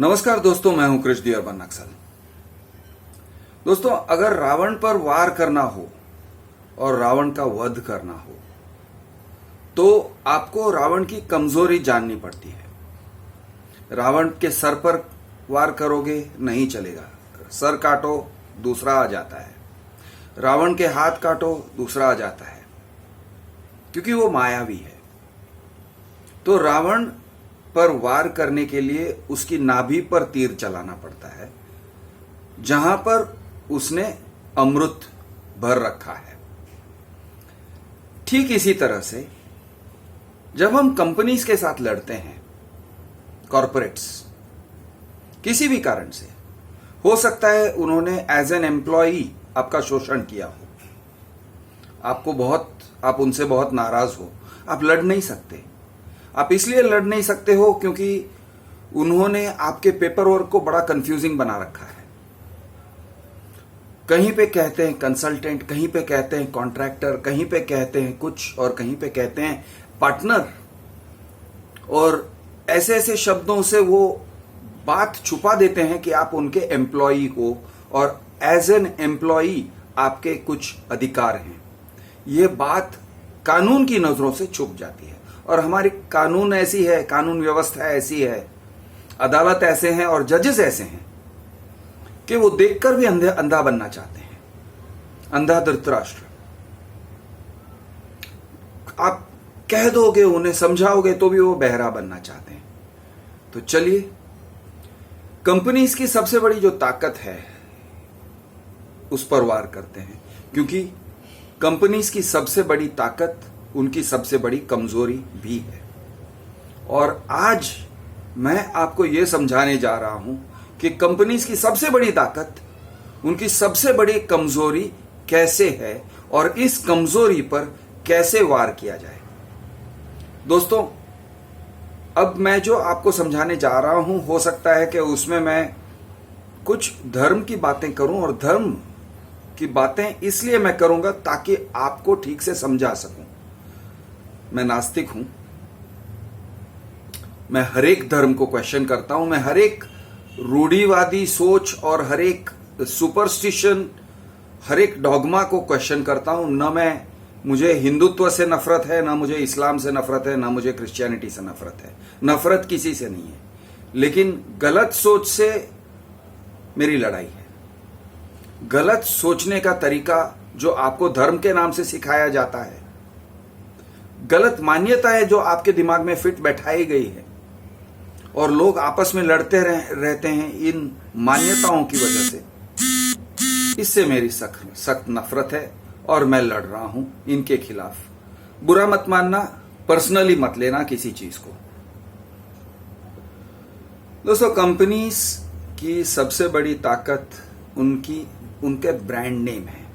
नमस्कार दोस्तों, मैं हूं कृष्ण अर्बन नक्सल। दोस्तों, अगर रावण पर वार करना हो और रावण का वध करना हो तो आपको रावण की कमजोरी जाननी पड़ती है। रावण के सर पर वार करोगे नहीं चलेगा, सर काटो दूसरा आ जाता है, रावण के हाथ काटो दूसरा आ जाता है, क्योंकि वो मायावी है। तो रावण पर वार करने के लिए उसकी नाभि पर तीर चलाना पड़ता है, जहां पर उसने अमृत भर रखा है। ठीक इसी तरह से जब हम कंपनीज के साथ लड़ते हैं, कॉरपोरेट्स, किसी भी कारण से, हो सकता है उन्होंने एज एन एम्प्लॉई आपका शोषण किया हो, आप उनसे बहुत नाराज हो, आप लड़ नहीं सकते। आप इसलिए लड़ नहीं सकते हो क्योंकि उन्होंने आपके पेपर वर्क को बड़ा कंफ्यूजिंग बना रखा है। कहीं पे कहते हैं कंसल्टेंट, कहीं पे कहते हैं कॉन्ट्रैक्टर, कहीं पे कहते हैं कुछ और कहीं पे कहते हैं पार्टनर, और ऐसे ऐसे शब्दों से वो बात छुपा देते हैं कि आप उनके एम्प्लॉई हो और एज एन एम्प्लॉई आपके कुछ अधिकार हैं। ये बात कानून की नजरों से छुप जाती है, और हमारी कानून ऐसी है, कानून व्यवस्था ऐसी है, अदालत ऐसे हैं और जजेस ऐसे हैं कि वो देखकर भी अंधा बनना चाहते हैं, अंधा धृतराष्ट्र। आप कह दोगे, उन्हें समझाओगे तो भी वो बहरा बनना चाहते हैं। तो चलिए, कंपनीज की सबसे बड़ी जो ताकत है उस पर वार करते हैं, क्योंकि कंपनीज की सबसे बड़ी ताकत उनकी सबसे बड़ी कमजोरी भी है। और आज मैं आपको यह समझाने जा रहा हूं कि कंपनीज की सबसे बड़ी ताकत उनकी सबसे बड़ी कमजोरी कैसे है और इस कमजोरी पर कैसे वार किया जाए। दोस्तों, अब मैं जो आपको समझाने जा रहा हूं, हो सकता है कि उसमें मैं कुछ धर्म की बातें करूं, और धर्म की बातें इसलिए मैं करूंगा ताकि आपको ठीक से समझा सकूं। मैं नास्तिक हूं, मैं हर एक धर्म को क्वेश्चन करता हूं, मैं हर एक रूढ़िवादी सोच और हर एक सुपरस्टिशन, हर एक डॉगमा को क्वेश्चन करता हूं। न मुझे हिंदुत्व से नफरत है, ना मुझे इस्लाम से नफरत है, ना मुझे क्रिश्चियनिटी से नफरत है। नफरत किसी से नहीं है, लेकिन गलत सोच से मेरी लड़ाई है। गलत सोचने का तरीका जो आपको धर्म के नाम से सिखाया जाता है, गलत मान्यताएं जो आपके दिमाग में फिट बैठाई गई है, और लोग आपस में लड़ते रहते हैं इन मान्यताओं की वजह से, इससे मेरी सख्त नफरत है और मैं लड़ रहा हूं इनके खिलाफ। बुरा मत मानना, पर्सनली मत लेना किसी चीज को। दोस्तों, कंपनीज की सबसे बड़ी ताकत उनके ब्रांड नेम है।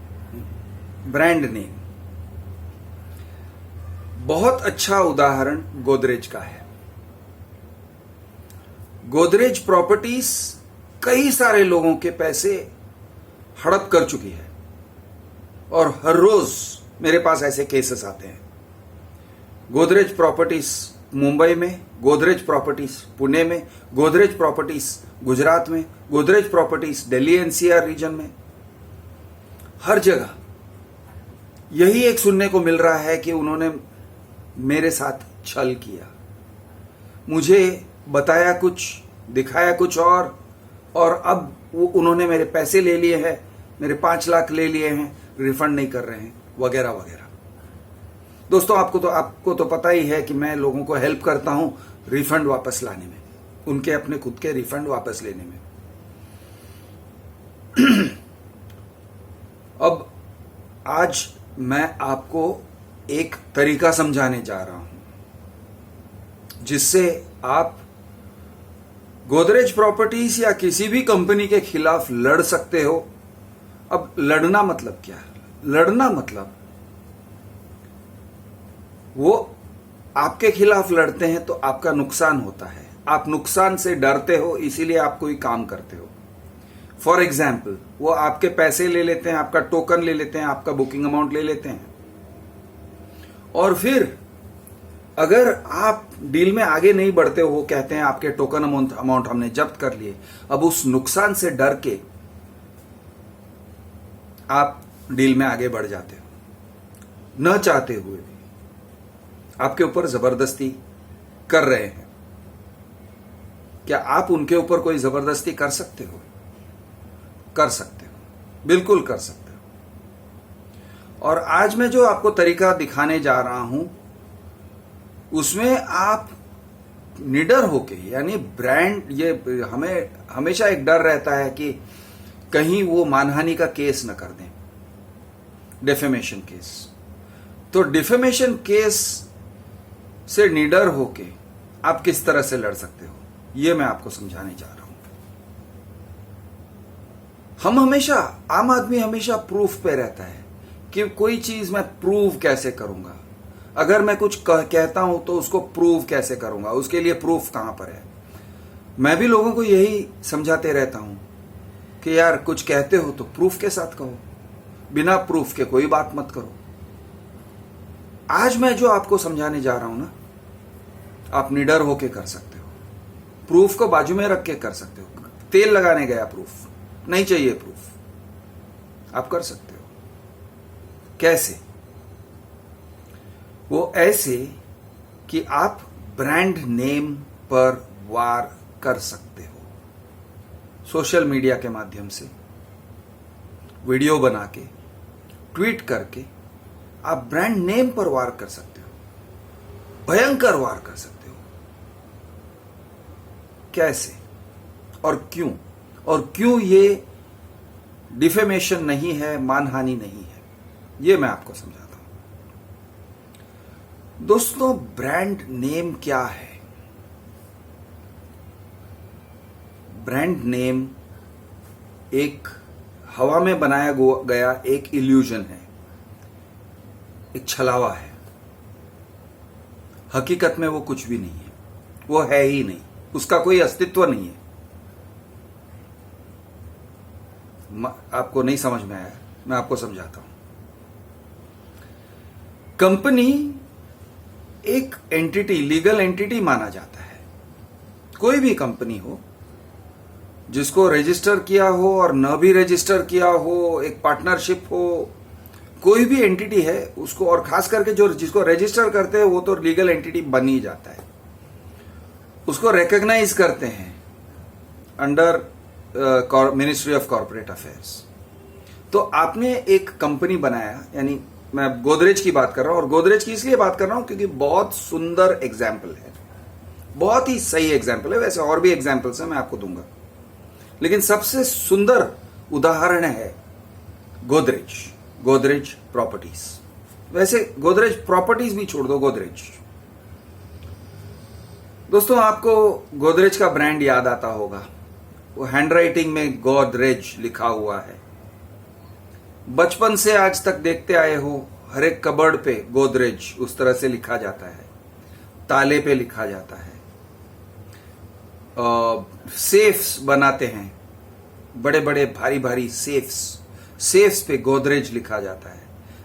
ब्रांड नेम, बहुत अच्छा उदाहरण गोदरेज का है। गोदरेज प्रॉपर्टीज कई सारे लोगों के पैसे हड़प कर चुकी है, और हर रोज मेरे पास ऐसे केसेस आते हैं। गोदरेज प्रॉपर्टीज मुंबई में, गोदरेज प्रॉपर्टीज पुणे में, गोदरेज प्रॉपर्टीज गुजरात में, Godrej properties Delhi NCR region में, हर जगह यही एक सुनने को मिल रहा है कि उन्होंने मेरे साथ छल किया। मुझे बताया कुछ, दिखाया कुछ और अब उन्होंने मेरे पैसे ले लिए हैं, मेरे 5 लाख ले लिए हैं, रिफंड नहीं कर रहे हैं, वगैरह वगैरह। दोस्तों, आपको तो पता ही है कि मैं लोगों को हेल्प करता हूं रिफंड वापस लाने में, उनके अपने खुद के रिफंड वापस लेने में। अब आज मैं आपको एक तरीका समझाने जा रहा हूं जिससे आप गोदरेज प्रॉपर्टीज या किसी भी कंपनी के खिलाफ लड़ सकते हो। अब लड़ना मतलब क्या है? लड़ना मतलब वो आपके खिलाफ लड़ते हैं तो आपका नुकसान होता है, आप नुकसान से डरते हो, इसीलिए आप कोई काम करते हो। फॉर एग्जाम्पल, वो आपके पैसे ले लेते हैं, आपका टोकन ले लेते हैं, आपका बुकिंग अमाउंट ले लेते हैं, और फिर अगर आप डील में आगे नहीं बढ़ते हो, कहते हैं आपके टोकन अमाउंट हमने जब्त कर लिए, अब उस नुकसान से डर के आप डील में आगे बढ़ जाते हो न चाहते हुए भी। आपके ऊपर जबरदस्ती कर रहे हैं, क्या आप उनके ऊपर कोई जबरदस्ती कर सकते हो? कर सकते हो, बिल्कुल कर सकते हो। और आज मैं जो आपको तरीका दिखाने जा रहा हूं उसमें आप निडर होके, यानी ब्रांड, ये हमें हमेशा एक डर रहता है कि कहीं वो मानहानि का केस न कर दें, डिफेमेशन केस। तो डिफेमेशन केस से निडर होके आप किस तरह से लड़ सकते हो, ये मैं आपको समझाने जा रहा हूं। हम हमेशा, आम आदमी हमेशा प्रूफ पे रहता है कि कोई चीज मैं प्रूव कैसे करूंगा, अगर मैं कुछ कहता हूं तो उसको प्रूव कैसे करूंगा, उसके लिए प्रूफ कहां पर है। मैं भी लोगों को यही समझाते रहता हूं कि यार कुछ कहते हो तो प्रूफ के साथ कहो, बिना प्रूफ के कोई बात मत करो। आज मैं जो आपको समझाने जा रहा हूं ना, आप निडर होके कर सकते हो, प्रूफ को बाजू में रख के कर सकते हो। तेल लगाने गया प्रूफ नहीं चाहिए, प्रूफ आप कर सकते हो। कैसे? वो ऐसे कि आप ब्रांड नेम पर वार कर सकते हो, सोशल मीडिया के माध्यम से वीडियो बना के, ट्वीट करके आप ब्रांड नेम पर वार कर सकते हो, भयंकर वार कर सकते हो। कैसे और क्यों? और क्यों ये डिफेमेशन नहीं है, मानहानि नहीं है, ये मैं आपको समझाता हूं। दोस्तों, ब्रांड नेम क्या है? ब्रांड नेम एक हवा में बनाया गया एक इल्यूजन है, एक छलावा है। हकीकत में वो कुछ भी नहीं है, वो है ही नहीं, उसका कोई अस्तित्व नहीं है। आपको नहीं समझ में आया, मैं आपको समझाता हूं। कंपनी एक एंटिटी, लीगल एंटिटी माना जाता है। कोई भी कंपनी हो, जिसको रजिस्टर किया हो और न भी रजिस्टर किया हो, एक पार्टनरशिप हो, कोई भी एंटिटी है उसको, और खास करके जो जिसको रजिस्टर करते हैं वो तो लीगल एंटिटी बन ही जाता है, उसको रिकॉग्नाइज करते हैं under ministry of corporate affairs. तो आपने एक कंपनी बनाया, यानी मैं गोदरेज की बात कर रहा हूं, और गोदरेज की इसलिए बात कर रहा हूं क्योंकि बहुत सुंदर एग्जाम्पल है, बहुत ही सही एग्जाम्पल है। वैसे और भी एग्जाम्पल्स हैं, मैं आपको दूंगा, लेकिन सबसे सुंदर उदाहरण है गोदरेज प्रॉपर्टीज। वैसे गोदरेज प्रॉपर्टीज भी छोड़ दो, गोदरेज। दोस्तों, आपको गोदरेज का ब्रांड याद आता होगा, वो हैंडराइटिंग में गोदरेज लिखा हुआ है। बचपन से आज तक देखते आए हो, हर एक कबर्ड पे गोदरेज उस तरह से लिखा जाता है, ताले पे लिखा जाता है। सेफ्स बनाते हैं, बड़े बड़े भारी भारी सेफ्स पे गोदरेज लिखा जाता है।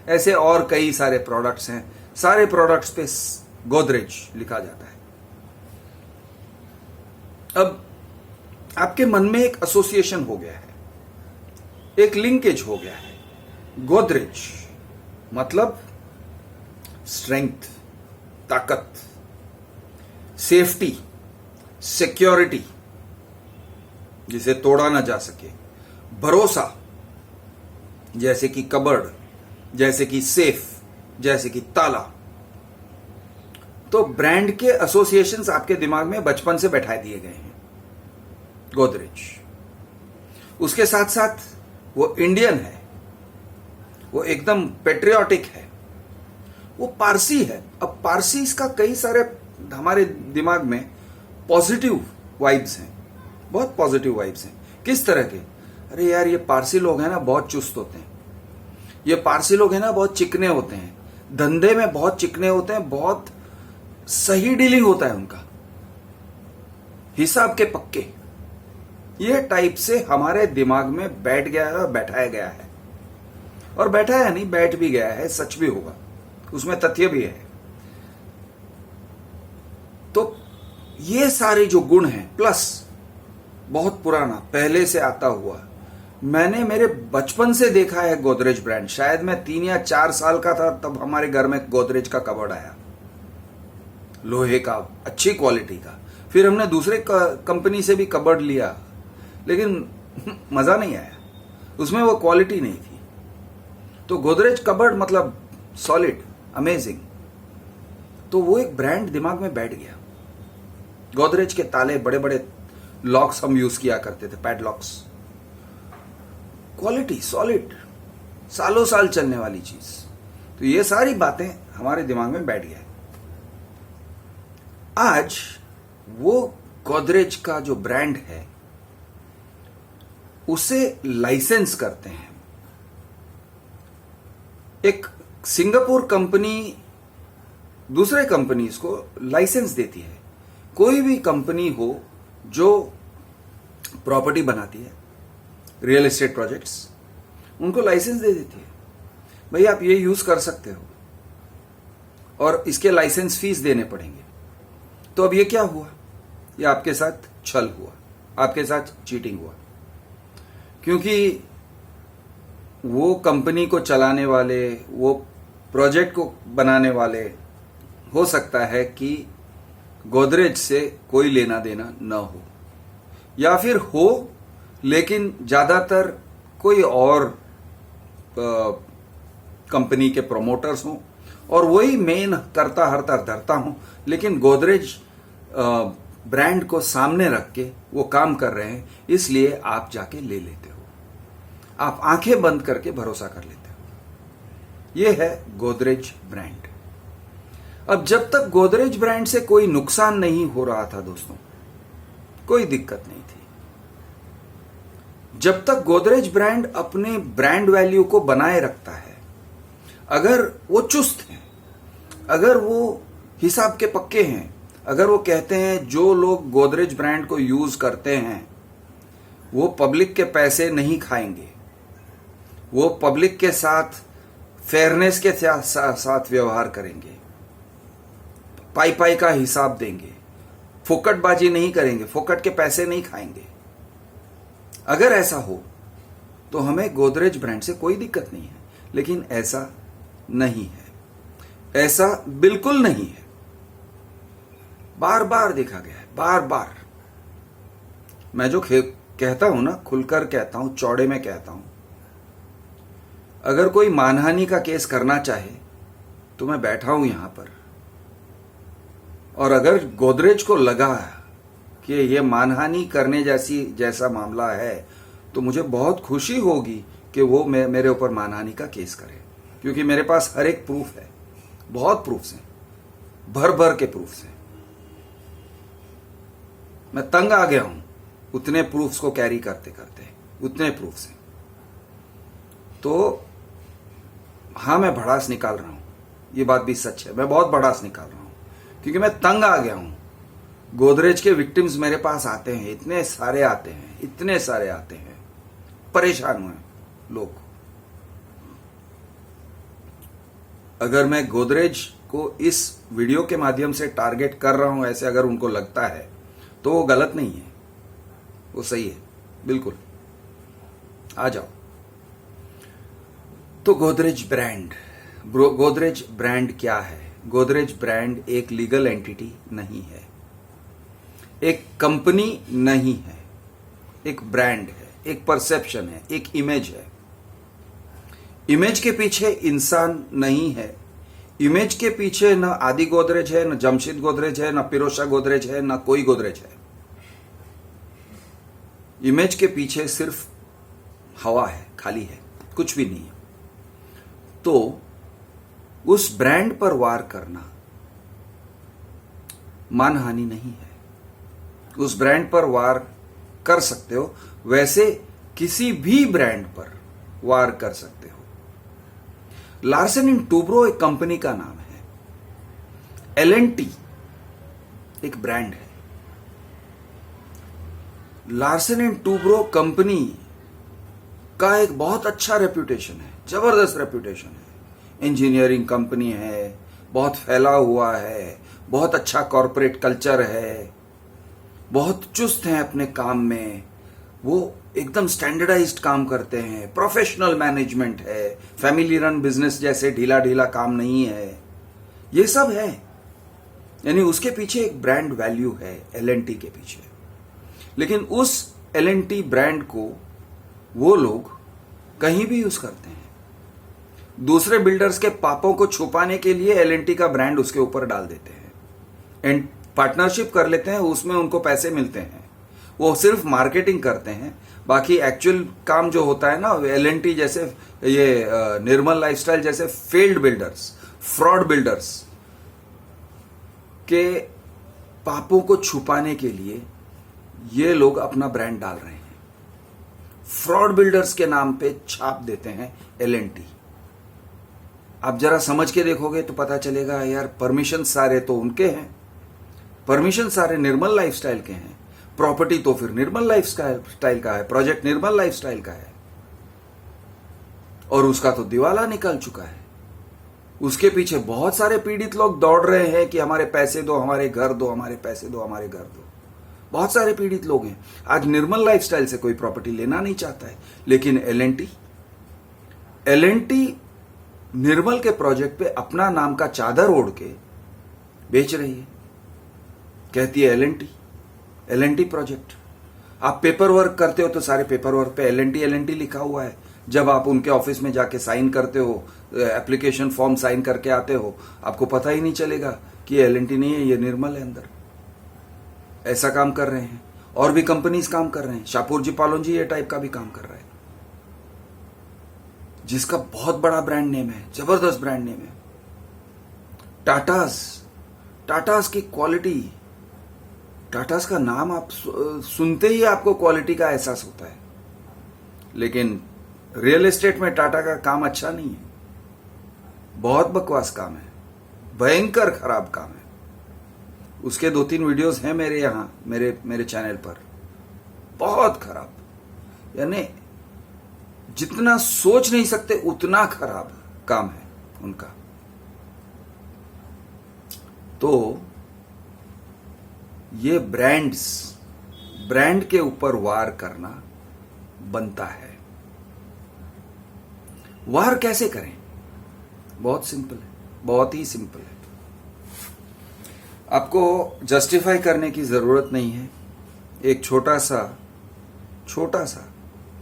ऐसे और कई सारे प्रोडक्ट्स हैं, सारे प्रोडक्ट्स पे गोदरेज लिखा जाता है। अब आपके मन में एक एसोसिएशन हो गया है, एक लिंकेज हो गया है। गोदरेज मतलब स्ट्रेंथ, ताकत, सेफ्टी, सिक्योरिटी, जिसे तोड़ा ना जा सके, भरोसा, जैसे कि कबर्ड, जैसे कि सेफ, जैसे कि ताला। तो ब्रांड के एसोसिएशंस आपके दिमाग में बचपन से बैठा दिए गए हैं, गोदरेज। उसके साथ साथ वो इंडियन है, वो एकदम पेट्रियोटिक है, वो पारसी है। अब पारसी का कई सारे हमारे दिमाग में पॉजिटिव वाइब्स हैं, बहुत पॉजिटिव वाइब्स हैं। किस तरह के? अरे यार, ये पारसी लोग हैं ना, बहुत चुस्त होते हैं। ये पारसी लोग हैं ना, बहुत चिकने होते हैं, धंधे में बहुत चिकने होते हैं, बहुत सही डीलिंग होता है उनका, हिसाब के पक्के। ये टाइप से हमारे दिमाग में बैठ गया है और बैठाया गया है, और बैठा है नहीं, बैठ भी गया है, सच भी होगा, उसमें तथ्य भी है। ये सारे जो गुण हैं, प्लस बहुत पुराना पहले से आता हुआ, मैंने मेरे बचपन से देखा है गोदरेज ब्रांड। शायद मैं 3 या 4 साल का था तब हमारे घर में गोदरेज का कबर्ड आया, लोहे का, अच्छी क्वालिटी का। फिर हमने दूसरे कंपनी से भी कबर्ड लिया, लेकिन मजा नहीं आया, उसमें वो क्वालिटी नहीं थी। तो गोदरेज कबर्ड मतलब सॉलिड, अमेजिंग। तो वो एक ब्रांड दिमाग में बैठ गया। गोदरेज के ताले, बड़े बड़े लॉक्स हम यूज किया करते थे, पैडलॉक्स, क्वालिटी, सॉलिड, सालों साल चलने वाली चीज। तो ये सारी बातें हमारे दिमाग में बैठ गया। आज वो गोदरेज का जो ब्रांड है उसे लाइसेंस करते हैं। एक सिंगापुर कंपनी दूसरे कंपनीज को लाइसेंस देती है। कोई भी कंपनी हो जो प्रॉपर्टी बनाती है, रियल एस्टेट प्रोजेक्ट्स, उनको लाइसेंस दे देती है, भाई आप ये यूज कर सकते हो, और इसके लाइसेंस फीस देने पड़ेंगे। तो अब ये क्या हुआ? ये आपके साथ छल हुआ, आपके साथ चीटिंग हुआ, क्योंकि वो कंपनी को चलाने वाले, वो प्रोजेक्ट को बनाने वाले, हो सकता है कि गोदरेज से कोई लेना देना न हो, या फिर हो लेकिन ज्यादातर कोई और कंपनी के प्रोमोटर्स हों और वही मेन करता हरता धरता हूं, लेकिन गोदरेज ब्रांड को सामने रख के वो काम कर रहे हैं, इसलिए आप जाके ले लेते हो, आप आंखें बंद करके भरोसा कर लेते हो। ये है गोदरेज ब्रांड। अब जब तक गोदरेज ब्रांड से कोई नुकसान नहीं हो रहा था दोस्तों, कोई दिक्कत नहीं थी। जब तक गोदरेज ब्रांड अपने ब्रांड वैल्यू को बनाए रखता है, अगर वो चुस्त हैं, अगर वो हिसाब के पक्के हैं, अगर वो कहते हैं जो लोग गोदरेज ब्रांड को यूज करते हैं वो पब्लिक के पैसे नहीं खाएंगे, वो पब्लिक के साथ फेयरनेस के साथ व्यवहार करेंगे, पाई पाई का हिसाब देंगे, फोकटबाजी नहीं करेंगे, फोकट के पैसे नहीं खाएंगे, अगर ऐसा हो तो हमें गोदरेज ब्रांड से कोई दिक्कत नहीं है। लेकिन ऐसा नहीं है, ऐसा बिल्कुल नहीं है। बार बार देखा गया है, बार बार। मैं जो कहता हूं ना, खुलकर कहता हूं, चौड़े में कहता हूं, अगर कोई मानहानि का केस करना चाहे तो मैं बैठा हूं यहां पर, और अगर गोदरेज को लगा कि ये मानहानि करने जैसा मामला है तो मुझे बहुत खुशी होगी कि वो मेरे ऊपर मानहानि का केस करे, क्योंकि मेरे पास हर एक प्रूफ है, बहुत प्रूफ्स हैं, भर भर के प्रूफ्स हैं। मैं तंग आ गया हूं उतने प्रूफ्स को कैरी करते करते, उतने प्रूफ्स हैं। तो हां, मैं भड़ास निकाल रहा हूं, ये बात भी सच है, मैं बहुत भड़ास निकाल रहा हूं, क्योंकि मैं तंग आ गया हूं। गोदरेज के विक्टिम्स मेरे पास आते हैं, इतने सारे आते हैं, इतने सारे आते हैं, परेशान हुए लोग। अगर मैं गोदरेज को इस वीडियो के माध्यम से टारगेट कर रहा हूं, ऐसे अगर उनको लगता है तो वो गलत नहीं है, वो सही है, बिल्कुल। आ जाओ। तो गोदरेज ब्रांड क्या है? गोदरेज ब्रांड एक लीगल एंटिटी नहीं है, एक कंपनी नहीं है, एक ब्रांड है, एक परसेप्शन है, एक इमेज है। इमेज के पीछे इंसान नहीं है, इमेज के पीछे न आदि गोदरेज है, न जमशेद गोदरेज है, न पिरोशा गोदरेज है, न कोई गोदरेज है। इमेज के पीछे सिर्फ हवा है, खाली है, कुछ भी नहीं है। तो उस ब्रांड पर वार करना मानहानि नहीं है। उस ब्रांड पर वार कर सकते हो, वैसे किसी भी ब्रांड पर वार कर सकते हो। लार्सन एंड टूब्रो एक कंपनी का नाम है, L&T एक ब्रांड है। लार्सन एंड टूब्रो कंपनी का एक बहुत अच्छा रेप्यूटेशन है, जबरदस्त रेप्यूटेशन है। इंजीनियरिंग कंपनी है, बहुत फैला हुआ है, बहुत अच्छा कॉर्पोरेट कल्चर है, बहुत चुस्त हैं अपने काम में, वो एकदम स्टैंडर्डाइज्ड काम करते हैं, प्रोफेशनल मैनेजमेंट है, फैमिली रन बिजनेस जैसे ढीला ढीला काम नहीं है, ये सब है। यानी उसके पीछे एक ब्रांड वैल्यू है L&T के पीछे। लेकिन उस L&T ब्रांड को वो लोग कहीं भी यूज करते हैं, दूसरे बिल्डर्स के पापों को छुपाने के लिए L&T का ब्रांड उसके ऊपर डाल देते हैं एंड पार्टनरशिप कर लेते हैं, उसमें उनको पैसे मिलते हैं, वो सिर्फ मार्केटिंग करते हैं। बाकी एक्चुअल काम जो होता है ना, L&T जैसे ये निर्मल लाइफस्टाइल जैसे फेल्ड बिल्डर्स, फ्रॉड बिल्डर्स के पापों को छुपाने के लिए ये लोग अपना ब्रांड डाल रहे हैं, फ्रॉड बिल्डर्स के नाम पे छाप देते हैं L&T। आप जरा समझ के देखोगे तो पता चलेगा यार, परमिशन सारे तो उनके हैं, परमिशन सारे निर्मल लाइफस्टाइल के हैं, प्रॉपर्टी तो फिर निर्मल लाइफस्टाइल का है, प्रोजेक्ट निर्मल लाइफस्टाइल का है, और उसका तो दिवाला निकल चुका है। उसके पीछे बहुत सारे पीड़ित लोग दौड़ रहे हैं कि हमारे पैसे दो, हमारे घर दो, हमारे पैसे दो, हमारे घर दो। बहुत सारे पीड़ित लोग हैं। आज निर्मल लाइफस्टाइल से कोई प्रॉपर्टी लेना नहीं चाहता है, लेकिन L&T निर्मल के प्रोजेक्ट पे अपना नाम का चादर ओढ़ के बेच रही है। कहती है L&T प्रोजेक्ट। आप पेपर वर्क करते हो तो सारे पेपर वर्क पे L&T लिखा हुआ है। जब आप उनके ऑफिस में जाके साइन करते हो, एप्लीकेशन फॉर्म साइन करके आते हो, आपको पता ही नहीं चलेगा कि ये L&T नहीं है, ये निर्मल है अंदर। ऐसा काम कर रहे हैं, और भी कंपनीज काम कर रहे हैं। शाहपुर जी पालोन जी ये टाइप का भी काम कर रहे हैं, जिसका बहुत बड़ा ब्रांड नेम है, जबरदस्त ब्रांड नेम है। टाटास की क्वालिटी, टाटास का नाम आप सुनते ही आपको क्वालिटी का एहसास होता है। लेकिन रियल एस्टेट में टाटा का काम अच्छा नहीं है, बहुत बकवास काम है, भयंकर खराब काम है। उसके 2-3 वीडियोस हैं मेरे यहां, मेरे चैनल पर, बहुत खराब। यानी जितना सोच नहीं सकते उतना खराब काम है उनका। तो ये ब्रांड के ऊपर वार करना बनता है। वार कैसे करें? बहुत सिंपल है, बहुत ही सिंपल है। आपको जस्टिफाई करने की जरूरत नहीं है। एक छोटा सा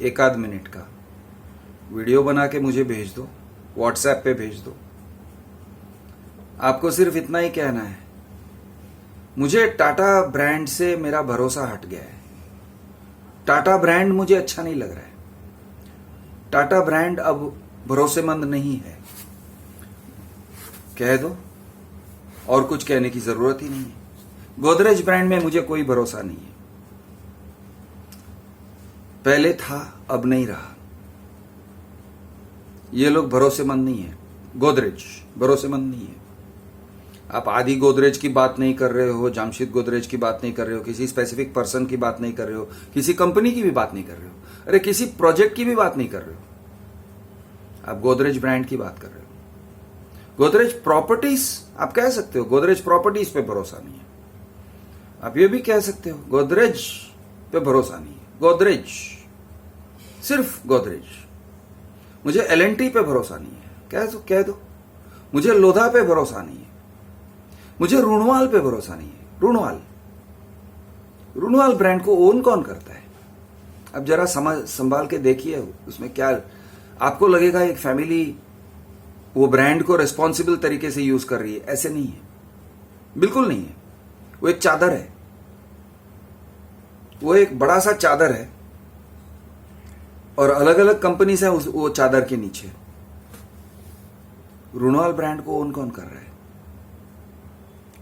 1-8 मिनट का वीडियो बना के मुझे भेज दो, व्हाट्सएप पे भेज दो। आपको सिर्फ इतना ही कहना है, मुझे टाटा ब्रांड से मेरा भरोसा हट गया है, टाटा ब्रांड मुझे अच्छा नहीं लग रहा है, टाटा ब्रांड अब भरोसेमंद नहीं है, कह दो। और कुछ कहने की जरूरत ही नहीं है। गोदरेज ब्रांड में मुझे कोई भरोसा नहीं है, पहले था अब नहीं रहा। ये लोग भरोसेमंद नहीं है, गोदरेज भरोसेमंद नहीं है। आप आदि गोदरेज की बात नहीं कर रहे हो, जामशेद गोदरेज की बात नहीं कर रहे हो, किसी स्पेसिफिक पर्सन की बात नहीं कर रहे हो, किसी कंपनी की भी बात नहीं कर रहे हो, अरे किसी प्रोजेक्ट की भी बात नहीं कर रहे हो, आप गोदरेज ब्रांड की बात कर रहे हो। गोदरेज प्रॉपर्टीज आप कह सकते हो, गोदरेज प्रॉपर्टीज पे भरोसा नहीं है। आप ये भी कह सकते हो गोदरेज पे भरोसा नहीं है, गोदरेज, सिर्फ गोदरेज। मुझे L&T पे भरोसा नहीं है, कह दो। मुझे लोधा पे भरोसा नहीं है, मुझे रुणवाल पे भरोसा नहीं है। रुणवाल ब्रांड को ओन कौन करता है? अब जरा संभाल के देखिए, उसमें क्या आपको लगेगा एक फैमिली वो ब्रांड को रिस्पॉन्सिबल तरीके से यूज कर रही है। ऐसे नहीं है, बिल्कुल नहीं है। वो एक चादर है, वो एक बड़ा सा चादर है, और अलग अलग कंपनीज हैं वो चादर के नीचे। रुणवाल ब्रांड को ओन कौन कर रहा है?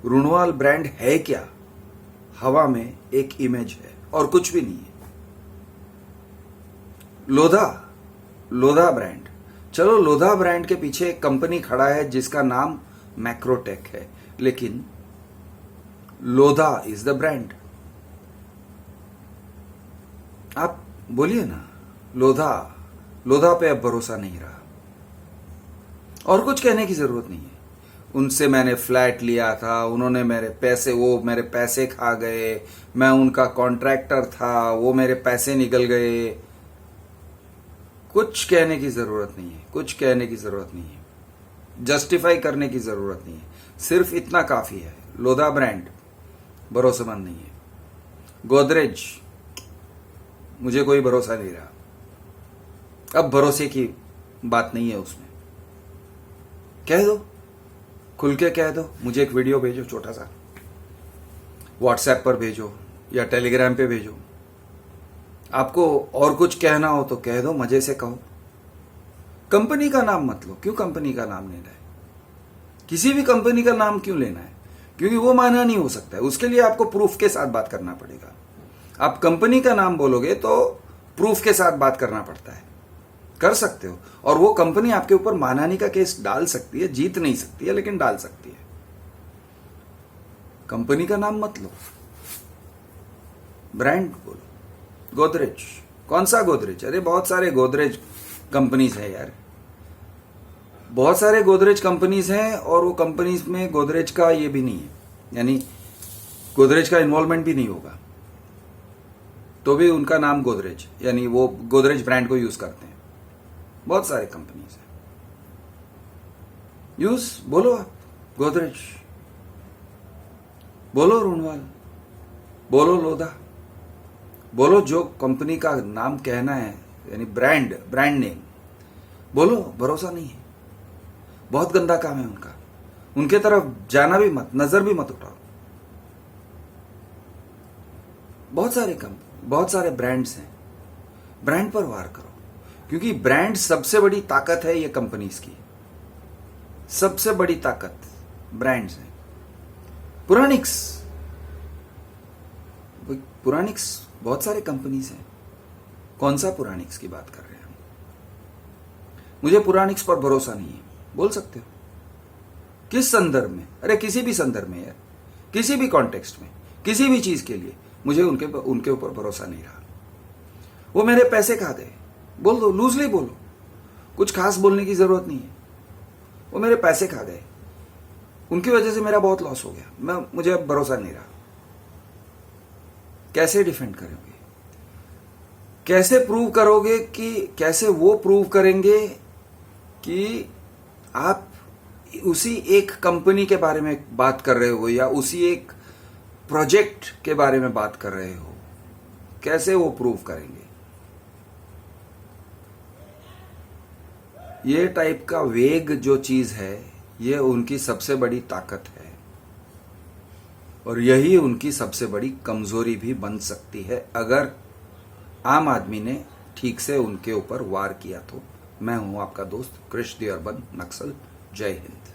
रुणवाल ब्रांड है क्या? हवा में एक इमेज है और कुछ भी नहीं है। लोधा ब्रांड, चलो लोधा ब्रांड के पीछे एक कंपनी खड़ा है जिसका नाम मैक्रोटेक है, लेकिन लोधा इज द ब्रांड। आप बोलिए ना, लोधा पे अब भरोसा नहीं रहा। और कुछ कहने की जरूरत नहीं है। उनसे मैंने फ्लैट लिया था, उन्होंने वो मेरे पैसे खा गए, मैं उनका कॉन्ट्रैक्टर था, वो मेरे पैसे निकल गए। कुछ कहने की जरूरत नहीं है, कुछ कहने की जरूरत नहीं है, जस्टिफाई करने की जरूरत नहीं है। सिर्फ इतना काफी है, लोधा ब्रांड भरोसेमंद नहीं है। गोदरेज, मुझे कोई भरोसा नहीं रहा। अब भरोसे की बात नहीं है उसमें। कह दो, खुल के कह दो। मुझे एक वीडियो भेजो छोटा सा, व्हाट्सएप पर भेजो या टेलीग्राम पे भेजो। आपको और कुछ कहना हो तो कह दो, मजे से कहो। कंपनी का नाम मत लो। क्यों कंपनी का नाम लेना है? किसी भी कंपनी का नाम क्यों लेना है? क्योंकि वो माना नहीं हो सकता है। उसके लिए आपको प्रूफ के साथ बात करना पड़ेगा। आप कंपनी का नाम बोलोगे तो प्रूफ के साथ बात करना पड़ता है। कर सकते हो, और वो कंपनी आपके ऊपर मानहानि का केस डाल सकती है। जीत नहीं सकती है, लेकिन डाल सकती है। कंपनी का नाम मत लो, ब्रांड बोलो। गोदरेज, कौन सा गोदरेज? अरे बहुत सारे गोदरेज कंपनीज हैं यार, बहुत सारे गोदरेज कंपनीज हैं। और वो कंपनीज में गोदरेज का ये भी नहीं है, यानी गोदरेज का इन्वॉल्वमेंट भी नहीं होगा, तो भी उनका नाम गोदरेज, यानी वो गोदरेज ब्रांड को यूज करते हैं। बहुत सारे कंपनीज हैं, यूज बोलो आप। गोदरेज बोलो, रुणवाल बोलो, लोधा बोलो, जो कंपनी का नाम कहना है, यानी ब्रांड नेम बोलो। भरोसा नहीं है, बहुत गंदा काम है उनका। उनके तरफ जाना भी मत, नजर भी मत उठाओ। बहुत सारे ब्रांड्स हैं, ब्रांड पर वार करो। क्योंकि ब्रांड सबसे बड़ी ताकत है ये कंपनीज की, सबसे बड़ी ताकत ब्रांड्स है। पुरानिक्स बहुत सारे कंपनीज हैं। कौन सा पुरानिक्स की बात कर रहे हैं हम? मुझे पुरानिक्स पर भरोसा नहीं है, बोल सकते हो। किस संदर्भ में? अरे किसी भी संदर्भ में यार, किसी भी कॉन्टेक्स्ट में, किसी भी चीज के लिए मुझे उनके ऊपर भरोसा नहीं रहा। वो मेरे पैसे खा गए, बोल दो, लूजली बोलो, कुछ खास बोलने की जरूरत नहीं है। वो मेरे पैसे खा गए, उनकी वजह से मेरा बहुत लॉस हो गया, मुझे अब भरोसा नहीं रहा। कैसे डिफेंड करोगे? कैसे प्रूव करोगे? कैसे वो प्रूव करेंगे कि आप उसी एक कंपनी के बारे में बात कर रहे हो या उसी एक प्रोजेक्ट के बारे में बात कर रहे हो? कैसे वो प्रूव करेंगे? ये टाइप का वेग जो चीज है, ये उनकी सबसे बड़ी ताकत है, और यही उनकी सबसे बड़ी कमजोरी भी बन सकती है अगर आम आदमी ने ठीक से उनके ऊपर वार किया तो। मैं हूं आपका दोस्त कृष दी अर्बन नक्सल। जय हिंद।